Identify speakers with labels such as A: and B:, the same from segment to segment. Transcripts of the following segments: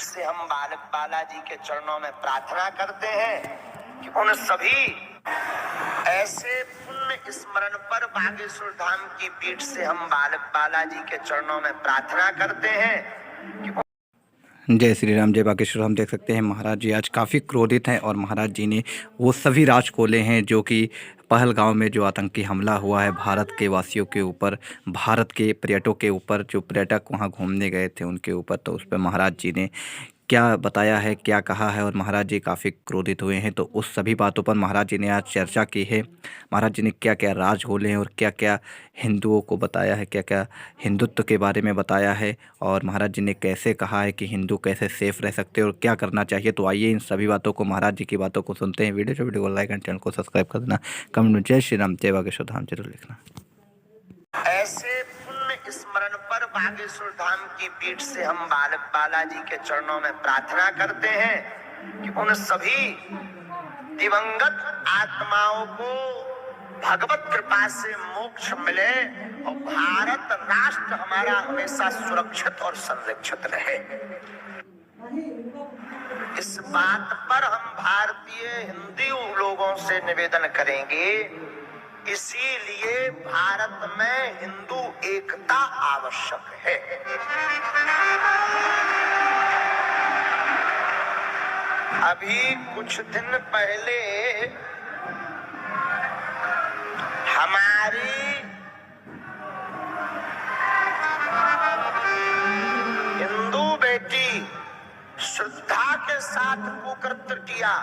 A: पीठ से हम बालाजी के चरणों में प्रार्थना करते हैं कि उन सभी ऐसे पुण्य स्मरण पर बागेश्वर धाम की पीठ से हम बालाजी के चरणों में प्रार्थना करते हैं कि
B: जय श्री राम, जय बागेश्वर। हम देख सकते हैं महाराज जी आज काफ़ी क्रोधित हैं और महाराज जी ने वो सभी राज खोले हैं जो कि पहलगांव में जो आतंकी हमला हुआ है भारत के वासियों के ऊपर, भारत के पर्यटकों के ऊपर, जो पर्यटक वहां घूमने गए थे उनके ऊपर, तो उस पर महाराज जी ने क्या बताया है, क्या कहा है और महाराज जी काफ़ी क्रोधित हुए हैं। तो उस सभी बातों पर महाराज जी ने आज चर्चा की है। महाराज जी ने क्या क्या राज खोले हैं और क्या क्या हिंदुओं को बताया है, क्या क्या हिंदुत्व के बारे में बताया है और महाराज जी ने कैसे कहा है कि हिंदू कैसे सेफ रह सकते हैं और क्या करना चाहिए। तो आइए इन सभी बातों को, महाराज जी की बातों को सुनते हैं। वीडियो को लाइक एंड चैनल को सब्सक्राइब कर देना। कमेंट में जय श्री राम, जय बागेश्वर धाम जरूर लिखना।
A: ऐसे पुण्य स्मरण पर बागेश्वर धाम की पीठ से हम बालाजी के चरणों में प्रार्थना करते हैं कि उन सभी दिवंगत आत्माओं को भगवत कृपा से मोक्ष मिले और भारत राष्ट्र हमारा हमेशा सुरक्षित और संरक्षित रहे। इस बात पर हम भारतीय हिंदू लोगों से निवेदन करेंगे, इसीलिए भारत में हिंदू एकता आवश्यक है। अभी कुछ दिन पहले हमारी हिंदू बेटी श्रद्धा के साथ कुकृत्य किया।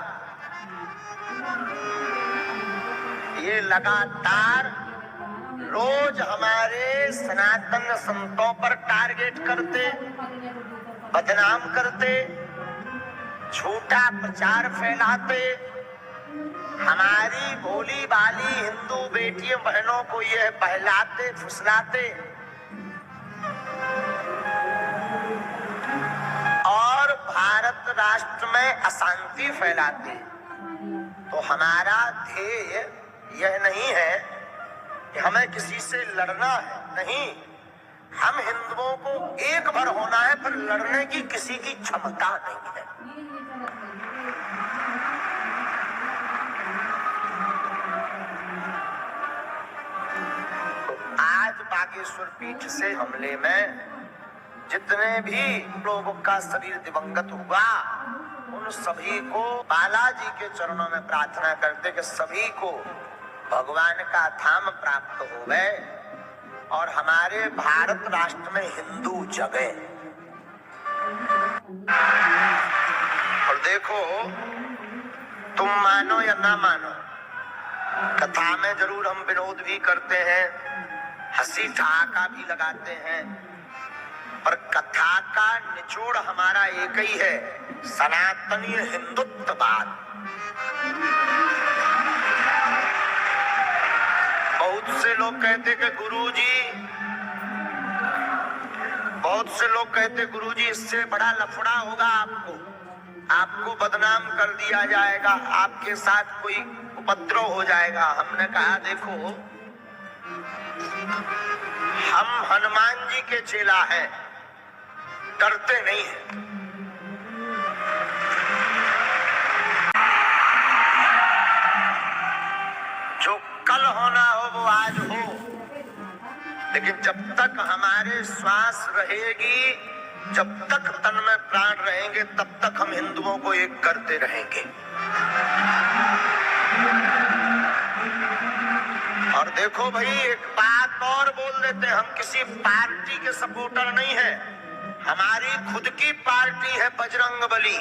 A: ये लगातार रोज हमारे सनातन संतों पर टारगेट करते, बदनाम करते, झूठा प्रचार फैलाते, हमारी भोली भाली हिंदू बेटियों बहनों को यह बहलाते फुसलाते और भारत राष्ट्र में अशांति फैलाते। तो हमारा ध्येय यह नहीं है कि हमें किसी से लड़ना है, नहीं, हम हिंदुओं को एक भर होना है, पर लड़ने की किसी की क्षमता नहीं है। तो आज बागेश्वर पीठ से हमले में जितने भी लोगों का शरीर दिवंगत हुआ, उन सभी को बालाजी के चरणों में प्रार्थना करते कि सभी को भगवान का धाम प्राप्त हो गए और हमारे भारत राष्ट्र में हिंदू जगे। और देखो, तुम मानो या ना मानो, कथा में जरूर हम विनोद भी करते हैं, हंसी ठहाका भी लगाते हैं, पर कथा का निचोड़ हमारा एक ही है, सनातनीय हिंदुत्ववाद। बहुत से लोग कहते कि गुरुजी इससे बड़ा लफड़ा होगा, आपको बदनाम कर दिया जाएगा, आपके साथ कोई उपद्रव हो जाएगा। हमने कहा देखो, हम हनुमान जी के चेला हैं, डरते नहीं हैं। जो कल होना हो वो आज हो, लेकिन जब तक हमारे श्वास रहेगी, जब तक तन में प्राण रहेंगे, तब तक हम हिंदुओं को एक करते रहेंगे। और देखो भाई, एक बात और बोल देते, हम किसी पार्टी के सपोर्टर नहीं है, हमारी खुद की पार्टी है बजरंगबली।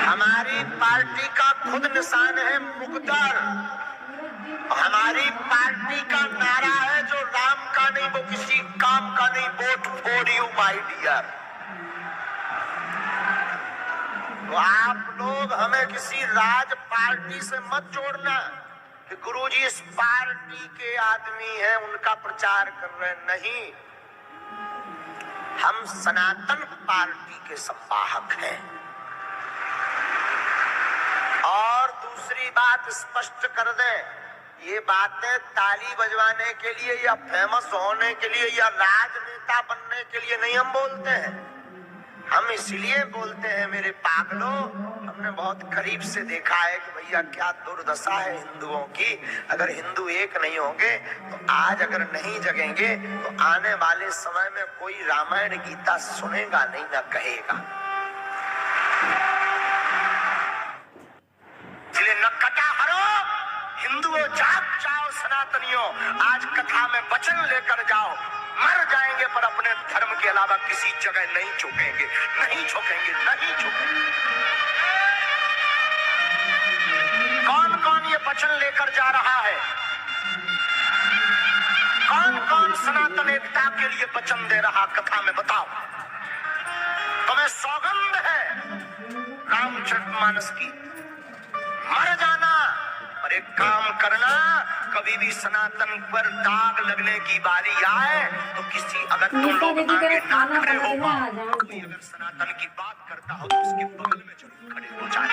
A: हमारी पार्टी का खुद निशान है मुकद्दर। हमारी पार्टी का नारा है, जो राम का नहीं वो किसी काम का नहीं, vote for you my dear. तो आप लोग हमें किसी राज पार्टी से मत जोड़ना कि गुरुजी इस पार्टी के आदमी हैं, उनका प्रचार कर रहे हैं। नहीं, हम सनातन पार्टी के संवाहक हैं। और दूसरी बात स्पष्ट कर दें ये बातें ताली बजवाने के लिए या फेमस होने के लिए या राजनेता बनने के लिए नहीं हम बोलते हैं। हम इसलिए बोलते हैं मेरे पागलों, हमने बहुत करीब से देखा है कि भैया क्या दुर्दशा है हिंदुओं की। अगर हिंदू एक नहीं होंगे तो आज अगर नहीं जगेंगे तो आने वाले समय में कोई रामायण गीता सुनेगा नहीं, ना कहेगा। इसलिए नक्कटा हरो, हिंदुओं जाग जाओ, सनातनियों आज कथा में वचन लेकर जाओ। मर जाएंगे पर अपने धर्म के अलावा किसी जगह नहीं झुकेंगे, नहीं झुकेंगे, नहीं झुकेंगे। कौन कौन ये वचन लेकर जा रहा है? कौन कौन सनातन एकता के लिए वचन दे रहा कथा में बताओ। तुम्हें सौगंध है रामचरितमानस की, मर जाना और एक काम करना, कभी भी सनातन पर दाग लगने की बारी आए तो किसी अगर तुम लोग आगे ना खड़े हो पाओ, कोई अगर सनातन की बात करता हो तो उसके बगल में जरूर खड़े हो जाए।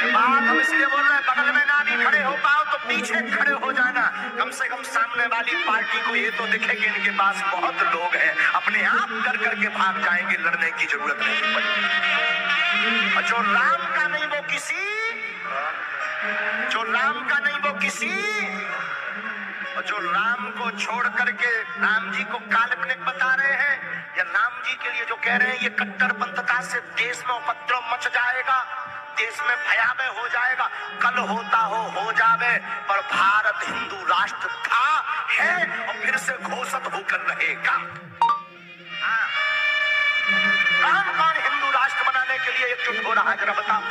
A: बात हम इसलिए बोल रहे हैं, बगल में ना भी खड़े हो पाओ तो पीछे खड़े हो जाना। कम से कम सामने वाली पार्टी को ये तो दिखे कि इनके पास बहुत लोग हैं, अपने आप डर करके भाग जाएंगे, लड़ने की जरूरत नहीं पड़ेगी। और जो राम का नहीं वो किसी, जो राम का नहीं वो किसी, और जो राम को छोड़ करके राम जी को काल्पनिक बता रहे हैं, या राम जी के लिए जो कह रहे हैं ये कट्टरपंथता से देश में उपद्रव मच जाएगा, देश में भयावह हो जाएगा। कल होता हो जावे, पर भारत हिंदू राष्ट्र था, है और फिर से घोषित होकर रहेगा। कौन कौन हिंदू राष्ट्र बनाने के लिए एकजुट हो रहा है जरा बताओ।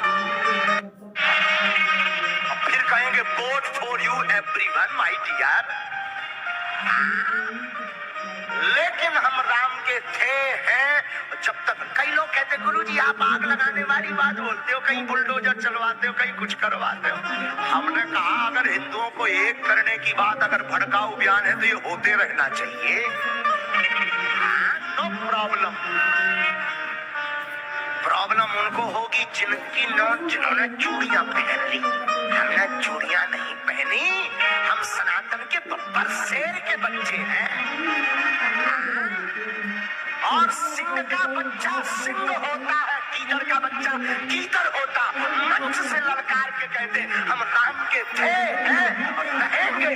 A: और फिर कहेंगे vote for you everyone my dear. लेकिन हम राम के थे, हैं। जब तक कई लोग कहते गुरुजी आप आग लगाने वाली बात बोलते हो, कहीं बुलडोजर चलवाते हो, कहीं कुछ करवाते हो। हमने कहा अगर हिंदुओं को एक करने की बात अगर भड़काऊ बयान है तो ये होते रहना चाहिए, नो प्रॉब्लम। प्रॉब्लम उनको होगी जिन्होंने चूड़ियां पहन ली। हमने चूड़ियां नहीं पहनी, हम सनातन के बब्बर शेर के बच्चे हैं। और सिंह का बच्चा सिंह होता है, कीचड़ का बच्चा कीचड़ होता। मंच से ललकार के कहते हम राम के थे, हैं और रहेंगे।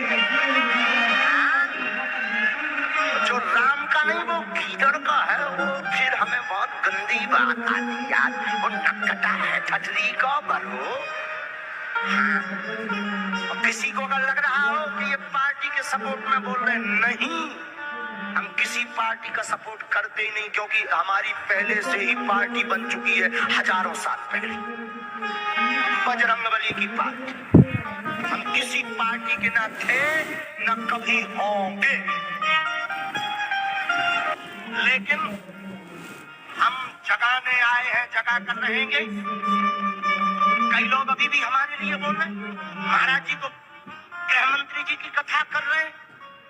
A: जो राम का नहीं वो कीचड़ का है, वो फिर हमें बहुत गंदी बात आती यार। वो नक्कटा है ठटरी का बरो। और किसी को अगर लग रहा हो कि ये पार्टी के सपोर्ट में बोल रहे, नहीं, हम किसी पार्टी का सपोर्ट करते ही नहीं, क्योंकि हमारी पहले से ही पार्टी बन चुकी है हजारों साल पहले, बजरंगबली की पार्टी। हम किसी पार्टी के ना थे ना कभी होंगे, लेकिन हम जगाने आए हैं, जगा कर रहेंगे। कई लोग अभी भी हमारे लिए बोल रहे हैं, महाराज जी को गृह मंत्री जी की कथा कर रहे हैं।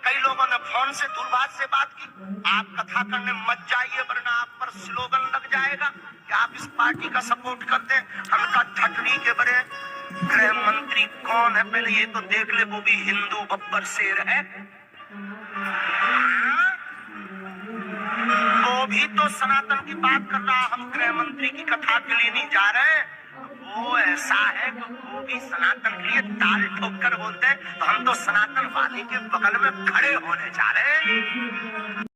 A: कई लोगों ने फोन से दूरभाष से बात की, आप कथा करने मत जाइए वरना आप पर स्लोगन लग जाएगा कि आप इस पार्टी का सपोर्ट करते हैं। हम कहा ठटरी के बड़े गृह मंत्री कौन है पहले ये तो देख ले, वो भी हिंदू बब्बर शेर है। वो भी तो सनातन की बात कर रहा, हम गृह मंत्री की कथा के लिए नहीं जा रहे। वो ऐसा है कि वो भी सनातन के लिए ताल ठोक कर बोलते हैं, तो हम तो सनातन वाले के बगल में खड़े होने जा रहे हैं।